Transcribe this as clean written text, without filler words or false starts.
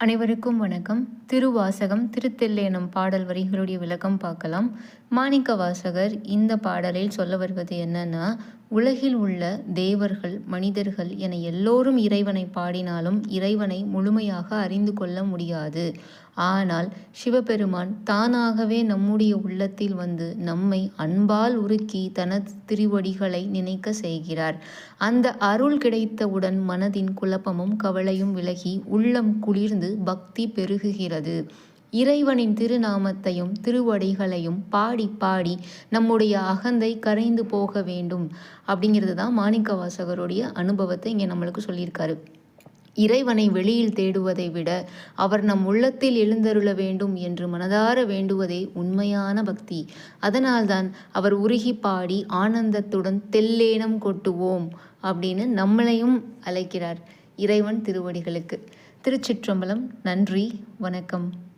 அனைவருக்கும் வணக்கம். திருவாசகம் திருத்தெல்லேனும் பாடல் வரிகளுடைய விளக்கம் பார்க்கலாம். மாணிக்க வாசகர் இந்த பாடலில் சொல்ல வருவது என்னன்னா, உலகில் உள்ள தேவர்கள், மனிதர்கள் என எல்லோரும் இறைவனை பாடினாலும் இறைவனை முழுமையாக அறிந்து கொள்ள முடியாது. ஆனால் சிவபெருமான் தானாகவே நம்முடைய உள்ளத்தில் வந்து நம்மை அன்பால் உருக்கி தனது திருவடிகளை நினைக்க செய்கிறார். அந்த அருள் கிடைத்தவுடன் மனதின் குழப்பமும் கவலையும் விலகி உள்ளம் குளிர்ந்து பக்தி பெருகுகிறது. இறைவனின் திருநாமத்தையும் திருவடிகளையும் பாடி பாடி நம்முடைய அகந்தை கரைந்து போக வேண்டும் அப்படிங்கிறது தான் மாணிக்க வாசகருடைய அனுபவத்தை இங்கே நம்மளுக்கு சொல்லியிருக்காரு. இறைவனை வெளியில் தேடுவதை விட அவர் நம் உள்ளத்தில் எழுந்தருள வேண்டும் என்று மனதார வேண்டுவதே உண்மையான பக்தி. அதனால்தான் அவர் உருகி பாடி ஆனந்தத்துடன் தெல்லேனம் கொட்டுவோம் அப்படின்னு நம்மளையும் அழைக்கிறார் இறைவன் திருவடிகளுக்கு. திருச்சிற்றம்பலம். நன்றி, வணக்கம்.